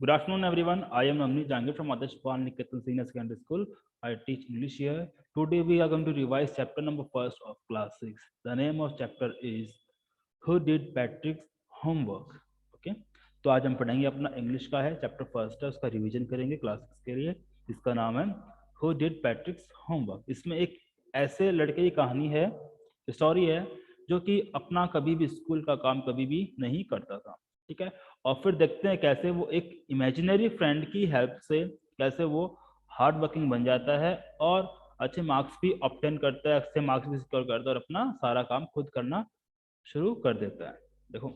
Good afternoon, everyone. I am Navneet Jangir from Adarsh Paul Niketan Senior Secondary School. I teach English here. Today we are going to revise chapter number first of class 6. The name of chapter is Who Did Patrick's Homework? Okay. तो आज हम पढ़ेंगे अपना English का है chapter first है, उसका revision करेंगे क्लास 6 के लिए. इसका नाम है Who Did Patrick's Homework. इसमें एक ऐसे लड़के की कहानी है, स्टोरी है, जो कि अपना कभी भी स्कूल का काम कभी भी नहीं करता था. ठीक है. और फिर देखते हैं कैसे वो एक इमेजिनरी फ्रेंड की हेल्प से कैसे वो हार्ड वर्किंग बन जाता है और अच्छे मार्क्स भी ऑब्टेन करता है, अच्छे मार्क्स भी स्कोर करता है और अपना सारा काम खुद करना शुरू कर देता है. देखो,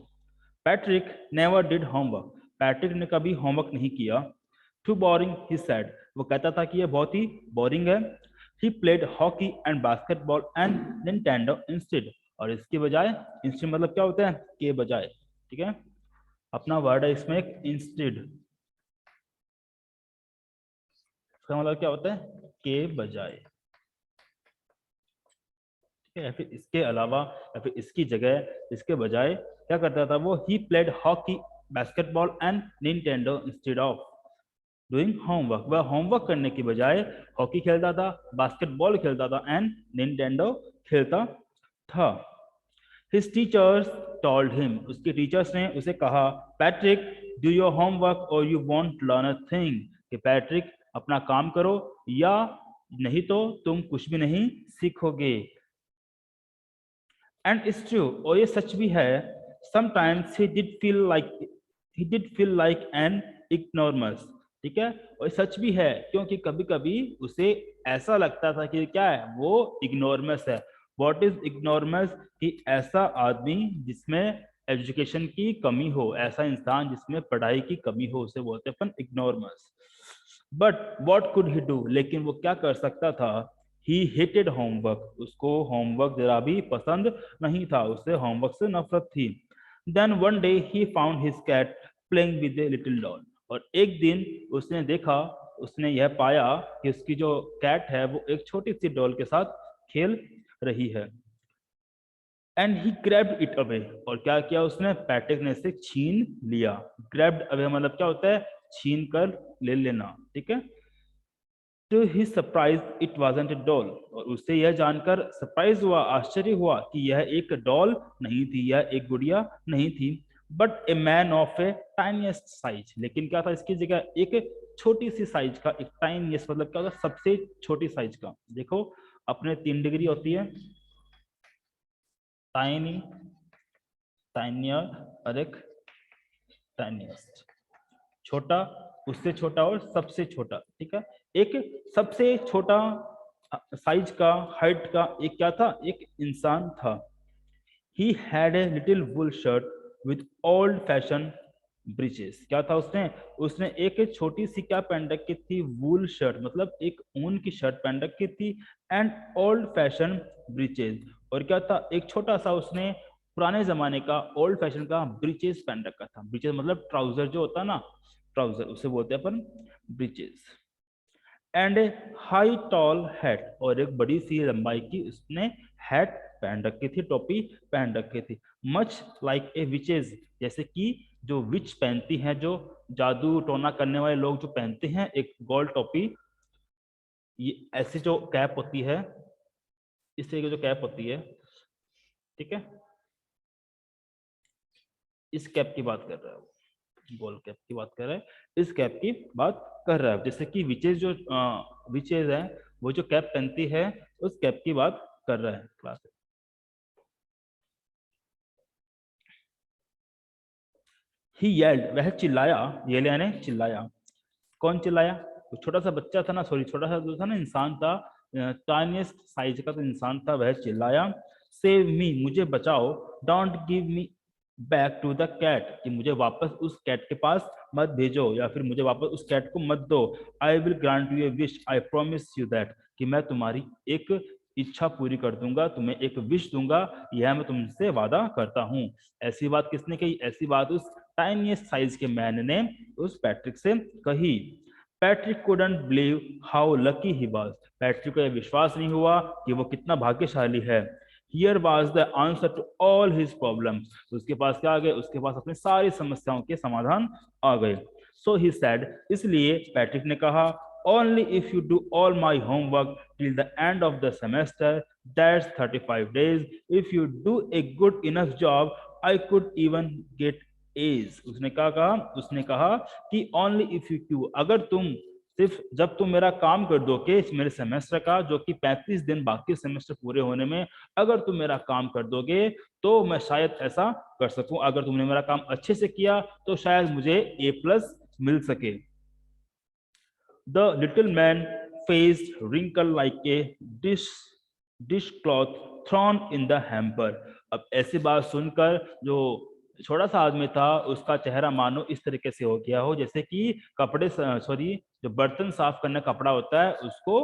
Patrick never did homework. Patrick ने कभी होमवर्क नहीं किया. Too boring he said. वो कहता था कि ये बहुत ही बोरिंग है. He played hockey and basketball and Nintendo instead. और इसके बजाय, इंस्टेड मतलब क्या होता है, के बजाय. ठीक है, अपना वर्ड है इसमें एक इंस्टेड. इसका मतलब क्या होता है, के बजाय. ठीक है, या फिर इसके अलावा या फिर इसकी जगह, इसके बजाय क्या करता था वो, ही played hockey basketball and Nintendo instead of doing homework. वह होमवर्क करने की बजाय हॉकी खेलता था, बास्केटबॉल खेलता था एंड निंटेंडो खेलता था. His teachers told him. उसके टीचर्स ने उसे कहा, पैट्रिक डू योर होमवर्क और you want learn a thing. कि पैट्रिक अपना काम करो या नहीं तो तुम कुछ भी नहीं सीखोगे. And it's true. और ये सच भी है. Sometimes he did feel like an ignoramus. ठीक है, और सच भी है क्योंकि कभी कभी उसे ऐसा लगता था कि क्या है वो इग्नोरमस है. What is ignoramus? कि ऐसा आदमी जिसमें एजुकेशन की कमी हो, ऐसा इंसान जिसमें पढ़ाई की कमी हो, उसे बोलते हैं अपन ignoramus. But what could he do. लेकिन वो क्या कर सकता था. He hated homework. उसको होमवर्क जरा भी पसंद नहीं था, उसे होमवर्क से नफरत थी. Then one day he found his cat playing with a little doll. और एक दिन उसने देखा, उसने यह पाया कि उसकी जो कैट है वो एक छोटी सी डॉल के साथ खेल रही है. And he grabbed it away. और क्या किया उसने, पैट्रिक ने इसे छीन लिया. ग्रैब्ड अवे मतलब क्या होता है, छीन कर ले लेना. ठीक है. To his surprise it wasn't a doll. और उससे यह जानकर सरप्राइज हुआ, आश्चर्य हुआ कि यह एक डॉल नहीं थी, यह एक गुड़िया नहीं थी. But a man of a tiniest size. लेकिन क्या था इसकी जगह, एक छोटी सी साइज का. एक टाइनिएस्ट मतलब क्या होता है, सबसे छोटी साइज का. देखो, अपने 3 डिग्री होती है, टाइनी, टाइनियर और एक टाइनिएस्ट. छोटा, उससे छोटा और सबसे छोटा. ठीक है, एक सबसे छोटा साइज का, हाइट का एक क्या था, एक इंसान था. He had a little wool shirt with old fashion breeches. क्या था उसने, उसने एक छोटी सी क्या पहन रखी थी, वूल शर्ट मतलब एक ऊन की शर्ट पहन रखी थी. And old fashion breaches. और क्या था, एक छोटा सा उसने पुराने जमाने का ओल्ड फैशन का ब्रीचेस पहन रखा था. ब्रीचेस मतलब ट्राउजर जो होता है ना, ट्राउजर, उसे बोलते हैं अपन breeches. And a high tall hat. और एक बड़ी सी लंबाई की उसने हैट पहन रखी थी, टोपी पहन रखी थी. Much like a witches. जैसे कि जो विच पहनती हैं, जो जादू टोना करने वाले लोग जो पहनते हैं एक गोल टोपी, ये ऐसी जो कैप होती है, इस तरह की जो कैप होती है. ठीक है, इस कैप की बात कर रहा है वो, गोल कैप की बात कर रहा है, इस कैप की बात कर रहा है. जैसे कि विचेज जो विचेज है वो जो कैप पहनती है, उस कैप की बात कर रहा है क्लास. ही येल्ड. वह चिल्लाया. ये यानी चिल्लाया. कौन चिल्लाया, तो छोटा सा बच्चा था ना, सॉरी छोटा सा जो था ना, इंसान था, टाइनिएस्ट साइज का तो इंसान था, वह चिल्लाया, सेव मी, मुझे बचाओ, don't give me back to the cat. कि मुझे वापस उस कैट के पास मत भेजो, या फिर मुझे वापस उस कैट को मत दो. I will grant U A wish, I promise you that. कि मैं तुम्हारी एक इच्छा पूरी कर दूंगा, तुम्हें एक विश दूंगा, यह मैं तुमसे वादा करता हूँ. ऐसी बात किसने कही, ऐसी बात उस टाइनिएस्ट साइज के मैन ने उस पैट्रिक से कही. Patrick couldn't believe how lucky he was. Patrick को यह विश्वास नहीं हुआ कि वो कितना भाग्यशाली है. Here was the answer to all his problems. उसके पास क्या आ गए, उसके पास अपनी सारी समस्याओं के समाधान आ गए. So he said, इसलिए पैट्रिक ने कहा, only if you do all my homework till the end of the semester, that's 35 days. If you do a good enough job, I could even get A's. उसने क्या कहा, उसने कहा कि only if you, अगर तुम सिर्फ जब तुम मेरा काम कर दोगे मेरे सेमेस्टर का, जो कि 35 दिन बाकी सेमेस्टर पूरे होने में, अगर तुम मेरा काम कर दोगे तो मैं शायद ऐसा कर सकूं. अगर तुमने मेरा काम अच्छे से किया तो शायद मुझे A+ मिल सके. The little man faced wrinkle like a dishcloth thrown in the hamper. अब ऐसी बात सुनकर जो छोटा सा आदमी था उसका चेहरा मानो इस तरीके से हो गया हो जैसे कि कपड़े सॉरी जो बर्तन साफ करने का कपड़ा होता है उसको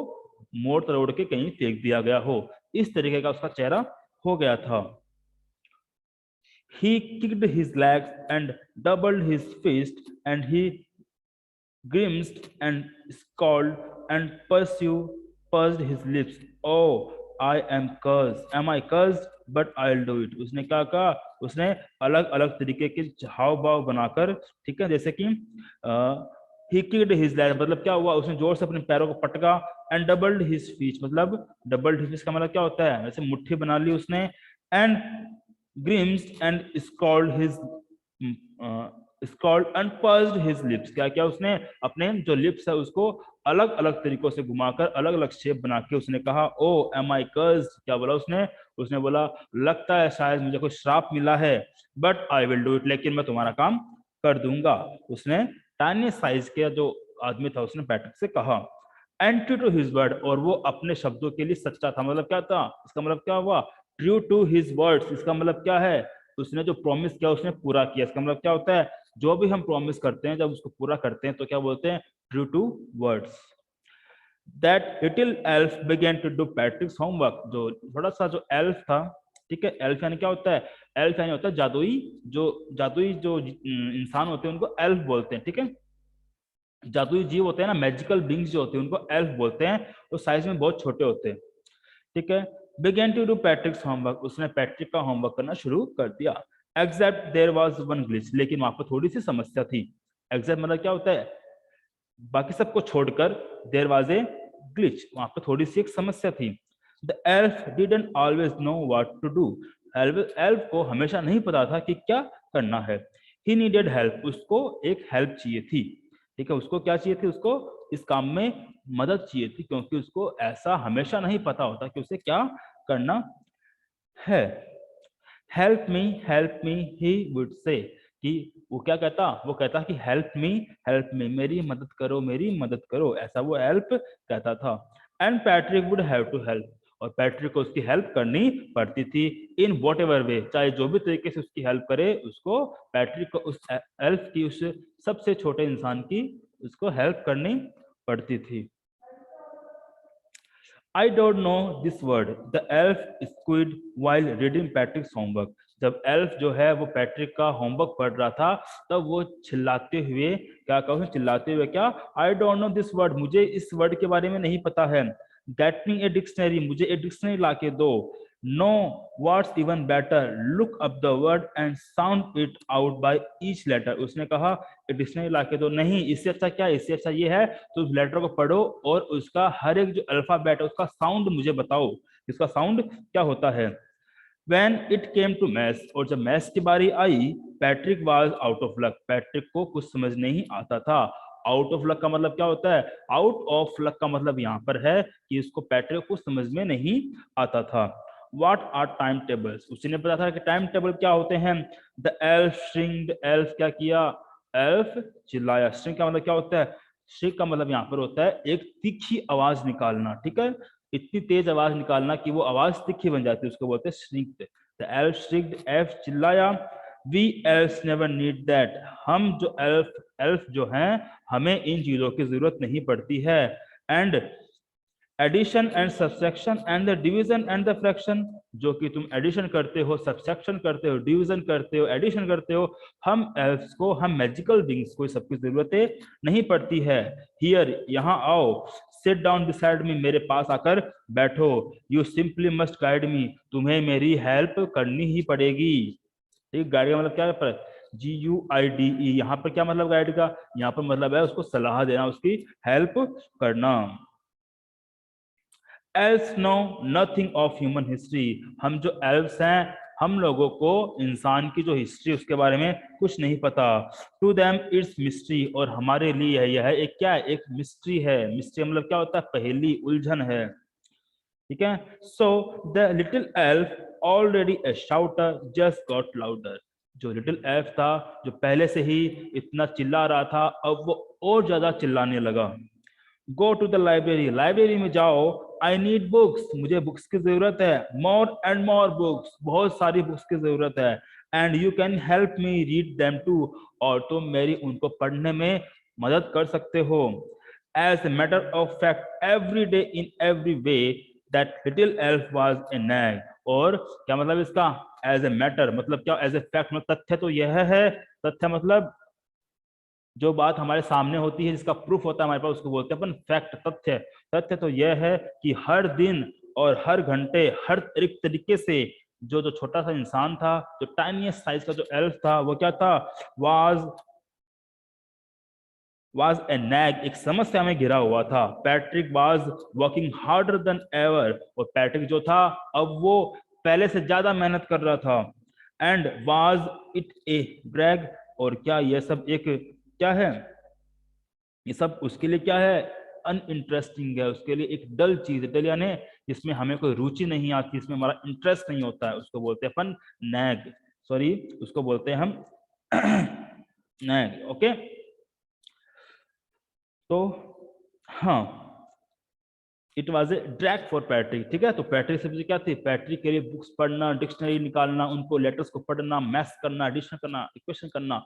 मोड़ तोड़ के कहीं फेंक दिया गया हो, इस तरीके का उसका चेहरा हो गया था. He kicked his legs and doubled his fist, and he grimaced and scowled and pursed his lips. Oh, I am cursed. Am I cursed? But I'll do it. उसने क्या कहा, उसने अलग अलग तरीके के हाव भाव बनाकर, ठीक है, जैसे कि he kicked his leg मतलब क्या हुआ, उसने जोर से अपने पैरों को पटका. and doubled his fist मतलब doubled his fist का मतलब क्या होता है, वैसे मुट्ठी बना ली उसने. and grimaced and scowled and pursed his lips. क्या क्या उसने अपने जो लिप्स है उसको अलग अलग तरीकों से घुमाकर अलग अलग शेप बना के उसने कहा, ओ एम आई कर्स्ड. क्या बोला उसने, उसने बोला लगता है शायद मुझे कोई श्राप मिला है, but I will do it, लेकिन मैं तुम्हारा काम कर दूंगा. उसने टाइनी साइज के जो आदमी था उसने पैट्रिक से कहा. And true to his word, और वो अपने शब्दों के लिए सच्चा था. मतलब क्या था, इसका मतलब क्या हुआ, ट्रू टू हिज वर्ड्स. इसका मतलब क्या है, उसने जो प्रॉमिस किया उसने पूरा किया. इसका मतलब क्या होता है, जो भी हम प्रॉमिस करते हैं जब उसको पूरा करते हैं तो क्या बोलते हैं, true to words. That little elf began to do Patrick's homework. जो थोड़ा सा जो elf था, ठीक है, elf यानी क्या होता है, elf यानी होता है जादुई जो इंसान होते हैं उनको elf बोलते हैं. ठीक है, जादुई जीव होते हैं ना, मैजिकल बींग्स जो होते हैं उनको elf बोलते हैं. वो साइज में बहुत छोटे होते हैं. ठीक है, began to do Patrick's homework. उसने पैट्रिक का होमवर्क करना शुरू कर दिया. Except there was one glitch. लेकिन वहां पर थोड़ी सी समस्या थी. Except मतलब क्या होता है, बाकी सबको छोड़कर there was a glitch. वहां पर थोड़ी सी एक समस्या थी. The elf didn't always know what to do. elf को हमेशा नहीं पता था कि क्या करना है. He needed help. उसको एक हेल्प चाहिए थी. ठीक है, उसको क्या चाहिए थी, उसको इस काम में मदद चाहिए थी, क्योंकि उसको ऐसा हमेशा नहीं पता होता कि उसे क्या करना है. Help me he would say, कि वो क्या कहता, वो कहता कि हेल्प मी, मेरी मदद करो, ऐसा वो हेल्प कहता था. And Patrick would have to help, और पैट्रिक को उसकी हेल्प करनी पड़ती थी. इन वॉट एवर वे, चाहे जो भी तरीके से उसकी हेल्प करे, उसको पैट्रिक को उस एल्फ की, उस सबसे छोटे इंसान की उसको हेल्प करनी पड़ती थी. I don't know this word. The elf squealed while reading Patrick's homework. जब एल्फ जो है वो पैट्रिक का होमवर्क पढ़ रहा था तब वो चिल्लाते हुए क्या कहा, चिल्लाते हुए क्या, I don't know this word, मुझे इस वर्ड के बारे में नहीं पता है. गेट मी ए डिक्शनरी, मुझे एक डिक्शनरी ला के दो. No what's even better, look up the word and sound it out by each letter. उसने कहा डिक्शनरी ला के दो. नहीं, इससे अच्छा क्या, इससे अच्छा ये है तो उस लेटर को पढ़ो और उसका हर एक जो अल्फाबेट है उसका साउंड मुझे बताओ, इसका साउंड क्या होता है. When it came to maths, और जब मैथ्स की बारी आई, Patrick was out of luck. Patrick को कुछ समझ नहीं आता था. आउट ऑफ लक का मतलब क्या होता है, आउट ऑफ लक का मतलब यहाँ पर है कि इसको पैट्रिक को समझ में नहीं आता था. What are टाइम टेबल्स, उसने पता था कि टाइम टेबल क्या होते हैं. द एल्फ श्रिंक्ड, एल्फ क्या किया, एल्फ चिल्लाया. श्रिंक का मतलब क्या होता है, श्रिंक का मतलब यहाँ पर होता है एक तीखी आवाज निकालना. ठीक है, इतनी तेज आवाज निकालना कि वो आवाज तीखी बन जाती है, उसको बोलते हैं shrinked. The elf shrinked, elf चिल्लाया. We elves never need that, हम जो एल्फ जो हैं हमें इन चीजों की जरूरत नहीं पड़ती है. And addition and subtraction and the division and the fraction, जो कि तुम एडिशन करते हो, सब्सट्रैक्शन करते हो, डिवीजन करते हो, एडिशन करते हो, हम एल्फ्स को, हम मैजिकल बींग्स को सबकी जरूरतें नहीं पड़ती है। हियर, यहाँ आओ, सिट डाउन बिसाइड मी, मेरे पास आकर बैठो, you simply must guide me, तुम्हें मेरी हेल्प करनी ही पड़ेगी। ठीक, गाइड का मतलब क्या है? GUIDE, यहाँ पर क्या मतलब गाइड का? यहाँ पर मतलब है उसको सलाह देना, उसकी हेल्प करना। Elves know nothing of human history, हम जो elves हैं, हम लोगों को इंसान की जो हिस्ट्री उसके बारे में कुछ नहीं पता। To them it's mystery, और हमारे लिए यह एक क्या है? एक मिस्ट्री है। मिस्ट्री मतलब क्या होता है? पहेली, उलझन है। ठीक है। So the little elf already a shouter just got louder, जो लिटिल एल्फ था, जो पहले से ही इतना चिल्ला रहा था, अब वो और ज्यादा चिल्लाने लगा। Go to the library, library में जाओ, आई नीड बुक्स, मुझे बुक्स की जरूरत है, मोर एंड मोर बुक्स, बहुत सारी बुक्स की जरूरत है, and you can help me read them too, और तुम मेरी उनको पढ़ने में मदद कर सकते हो। As a matter of fact, every day in every way that little elf was a nag, और क्या मतलब इसका? एज ए मैटर मतलब क्या? एज ए फैक्ट मतलब तथ्य तो यह है, तथ्य मतलब जो बात हमारे सामने होती है, जिसका प्रूफ होता है हमारे पास, उसको बोलते हैं अपन फैक्ट, तथ्य। तथ्य तो यह है कि हर दिन और हर घंटे, हर एक तरीके से जो जो छोटा सा इंसान था, जो टाइनीएस्ट साइज का जो एल्फ था, वो क्या था? वाज ए नैग, एक समस्या में घिरा हुआ था। Patrick was working harder than ever, और पैट्रिक जो था, अब वो पहले से ज्यादा मेहनत कर रहा था। And was it a brag, और क्या यह सब एक क्या है? ये सब उसके लिए क्या है? अनइंटरेस्टिंग है, उसके लिए एक डल चीज है। डल यानी जिसमें हमें कोई रुचि नहीं आती, इसमें हमारा इंटरेस्ट नहीं होता है, उसको बोलते हैं अपन नैग, सॉरी, उसको बोलते हैं हम नैग। ओके, तो हाँ, it was a drag for Patrick. ठीक है, तो पैट्रिक से क्या थी? पैट्रिक के लिए बुक्स पढ़ना, डिक्शनरी निकालना, उनको लेटर्स को पढ़ना, मैथ्स करना, एडिशन करना, इक्वेशन करना,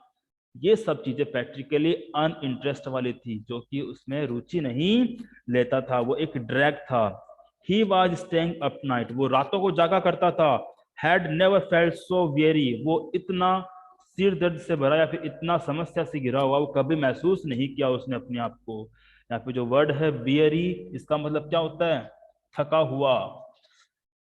ये सब चीजें पैट्रिक के लिए अन इंटरेस्ट वाली थी, जो कि उसमें रुचि नहीं लेता था, वो एक ड्रैग था। He was staying up night, वो रातों को जागा करता था। Had never felt so very, वो इतना सिर दर्द से भरा या फिर इतना समस्या से घिरा हुआ वो कभी महसूस नहीं किया उसने अपने आप को। यहाँ पे जो वर्ड है वियरी, इसका मतलब क्या होता है? थका हुआ।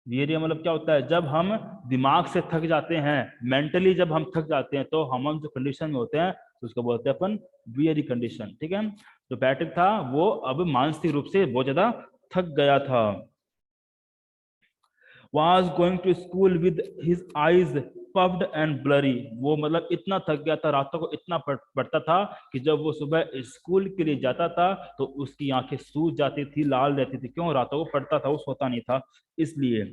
वियरी मतलब क्या होता है? जब हम दिमाग से थक जाते हैं, मेंटली जब हम थक जाते हैं, तो हम जो कंडीशन में होते हैं, तो उसको बोलते हैं अपन वियरी कंडीशन। ठीक है, जो पैट्रिक था वो अब मानसिक रूप से बहुत ज्यादा थक गया था। was going to school with his eyes puffed and blurry, वो मतलब इतना थक गया था, रातों को इतना पढ़ता था कि जब वो सुबह स्कूल के लिए जाता था तो उसकी आंखें सूज जाती थी, लाल रहती थी। क्यों? रातों को पढ़ता था, वो सोता नहीं था, इसलिए।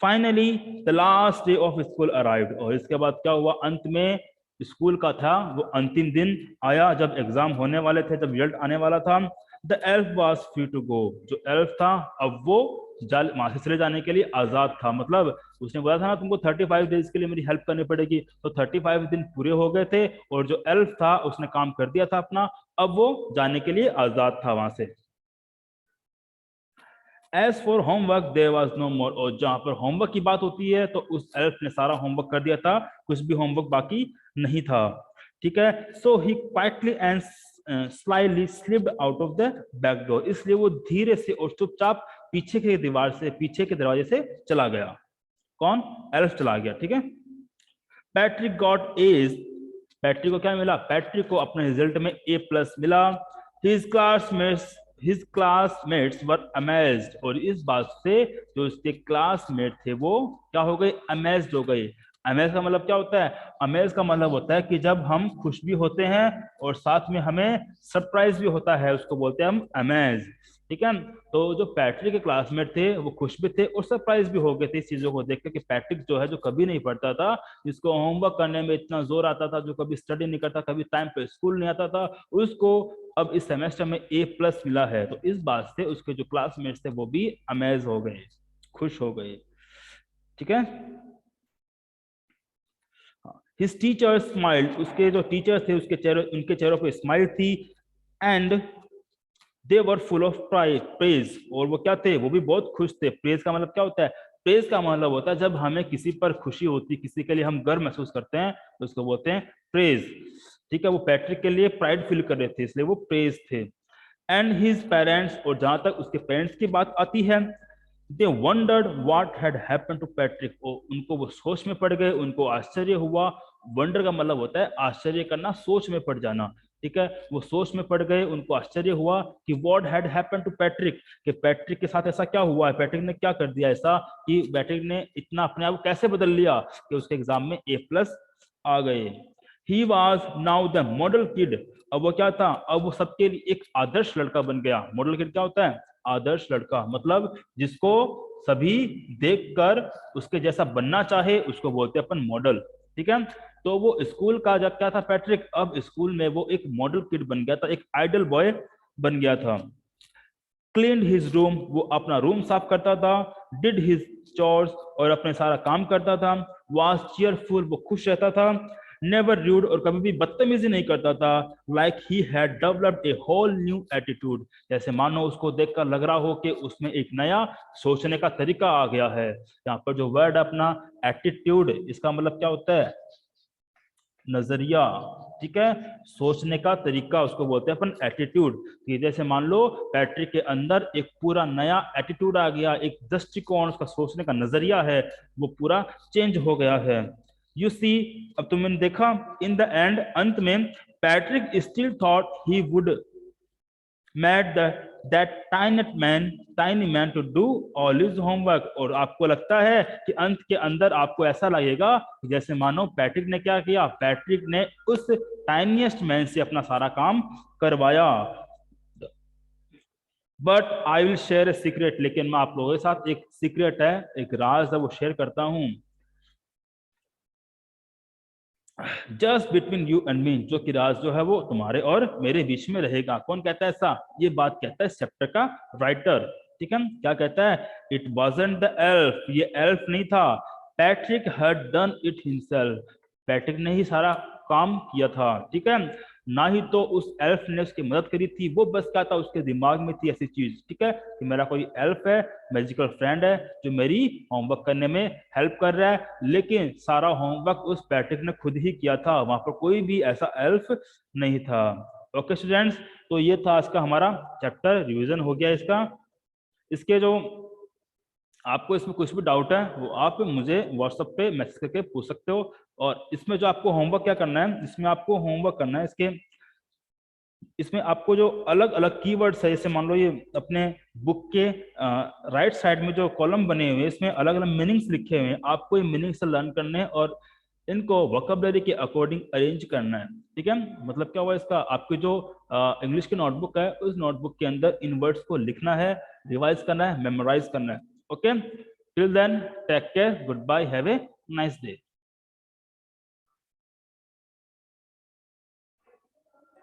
Finally the last day of school arrived, और इसके बाद क्या हुआ? अंत में स्कूल का था वो अंतिम दिन आया, जब एग्जाम होने वाले थे, जब रिजल्ट आने वाला था। The elf was free to go, जो एल्फ था अब वो वहां से चले जाने के लिए आजाद था। मतलब उसने बोला था ना तुमको 35 डेज के लिए मेरी हेल्प करनी पड़ेगी, तो 35 दिन पूरे हो गए थे, और जो एल्फ था उसने काम कर दिया था अपना, अब वो जाने के लिए आजाद था वहां से। As for homework there was no more, और जहां पर होमवर्क की बात होती है तो उस एल्फ ने सारा होमवर्क कर दिया था, कुछ भी होमवर्क बाकी नहीं था। ठीक है, so he quietly and slightly slipped out of the back door, इसलिए वो धीरे से और चुपचाप पीछे के दीवार से, पीछे के दरवाजे से चला गया। कौन? एल्फ चला गया। ठीक है, पैट्रिक गॉट एज, पैट्रिक को क्या मिला? पैट्रिक को अपने रिजल्ट में A+ मिला। हिज क्लासमेट्स वर अमेज्ड, और इस बात से जो उसके क्लासमेट थे वो क्या हो गए? अमेज्ड हो गए। अमेज का मतलब क्या होता है? अमेज का मतलब होता है कि जब हम खुश भी होते हैं और साथ में हमें सरप्राइज भी होता है, उसको बोलते हैं हम अमेज। ठीक है, तो जो पैट्रिक के क्लासमेट थे वो खुश भी थे और सरप्राइज भी हो गए थे इस चीजों को देखकर कि पैट्रिक जो है, जो कभी नहीं पढ़ता था, जिसको होमवर्क करने में इतना जोर आता था, जो कभी स्टडी नहीं करता, कभी टाइम पे स्कूल नहीं आता था, उसको अब इस सेमेस्टर में A+ मिला है। तो इस बात से उसके जो क्लासमेट्स थे वो भी अमेज हो गए, खुश हो गए। ठीक है, हिज टीचर स्माइल्ड, उसके जो टीचर थे उसके चेहरे, उनके चेहरों पे स्माइल थी। And they were full of praise, और वो क्या थे, वो भी बहुत खुश थे। प्रेज का मतलब क्या होता है, प्रेज का मतलब होता है जब हमें किसी पर खुशी होती, किसी के लिए हम गर्व महसूस करते हैं तो उसको बोलते हैं प्रेज। ठीक है, वो पैट्रिक के लिए प्राइड फील कर रहे थे, इसलिए वो प्रेज थे। एंड हिज पेरेंट्स, और जहां तक उसके पेरेंट्स की बात आती है, they wondered what had happened to Patrick, और उनको वो सोच में पड़ गए, उनको आश्चर्य हुआ। वंडर का मतलब होता है आश्चर्य करना, सोच में पड़ जाना। ठीक है, वो सोच में पड़ गए, उनको आश्चर्य हुआ कि what had happened to Patrick, कि पैट्रिक के साथ ऐसा क्या हुआ है, पैट्रिक ने क्या कर दिया ऐसा कि पैट्रिक ने इतना अपने आप को कैसे बदल लिया कि उसके एग्जाम में A+ आ गए। He was now the model kid, अब वो क्या था, अब वो सबके लिए एक आदर्श लड़का बन गया। मॉडल किड क्या होता है, आदर्श लड़का, मतलब जिसको सभी देखकर उसके जैसा बनना चाहे, उसको बोलते हैं अपन मॉडल। ठीक है, तो वो स्कूल का जब क्या था पैट्रिक, अब स्कूल में वो एक मॉडल किड बन गया था, एक आइडल बॉय बन गया था। क्लीन हिज रूम, वो अपना रूम साफ करता था। डिड हिज चोर्स, और अपने सारा काम करता था। वाज चीयरफुल, वो खुश रहता था। नेवर रूड, और कभी भी बदतमीजी नहीं करता था। Like he had developed a whole new attitude, जैसे मानो उसको देखकर लग रहा हो कि उसमें एक नया सोचने का तरीका आ गया है। यहाँ पर जो वर्ड अपना एटीट्यूड, इसका मतलब क्या होता है, नजरिया। ठीक है, सोचने का तरीका, उसको बोलते हैं अपन एटीट्यूड। कि जैसे मान लो पैट्रिक के अंदर एक पूरा नया एटीट्यूड आ गया, एक दृष्टिकोण, उसका सोचने का नजरिया है वो पूरा चेंज हो गया है। यू सी, अब तुमने देखा, इन द एंड, अंत में, Patrick still thought he would made that tiny man to do all his homework, और आपको लगता है कि अंत के अंदर आपको ऐसा लगेगा जैसे मानो पैट्रिक ने क्या किया, पैट्रिक ने उस टाइनिएस्ट मैन से अपना सारा काम करवाया। But I will share a secret, लेकिन मैं आप लोगों के साथ एक सीक्रेट है, एक राज है, वो शेयर करता हूं। Just between you and me, जो कि राज जो है वो तुम्हारे और मेरे बीच में रहेगा। कौन कहता है ऐसा, ये बात कहता है चैप्टर का राइटर। ठीक है, क्या कहता है, इट वाजंट द एल्फ, ये एल्फ नहीं था। Patrick had done it himself, Patrick ने ही सारा काम किया था। ठीक है, ना ही तो उस एल्फ ने उसकी मदद करी थी, वो बस क्या था, उसके दिमाग में थी ऐसी चीज। ठीक है, कि मेरा कोई एल्फ है, मैजिकल फ्रेंड है जो मेरी होमवर्क करने में हेल्प कर रहा है, लेकिन सारा होमवर्क उस पैट्रिक ने खुद ही किया था, वहां पर कोई भी ऐसा एल्फ नहीं था। ओके स्टूडेंट्स, तो ये था आज का हमारा चैप्टर, रिवीजन हो गया इसका। इसके जो आपको इसमें कुछ भी डाउट है वो आप मुझे व्हाट्सएप पे मैसेज करके पूछ सकते हो। और इसमें जो आपको होमवर्क क्या करना है, इसमें आपको होमवर्क करना है इसमें आपको जो अलग अलग कीवर्ड्स है, जैसे मान लो ये अपने बुक के राइट साइड में जो कॉलम बने हुए हैं, इसमें अलग अलग मीनिंग्स लिखे हुए हैं, आपको ये मीनिंग्स लर्न करने हैं और इनको वोकैबुलरी के अकॉर्डिंग अरेंज करना है। ठीक है, मतलब क्या हुआ इसका, आपकी जो इंग्लिश की नोटबुक है, उस नोटबुक के अंदर इन वर्ड्स को लिखना है, रिवाइज करना है, मेमोराइज करना है। Okay, till then take care, goodbye, have a nice day.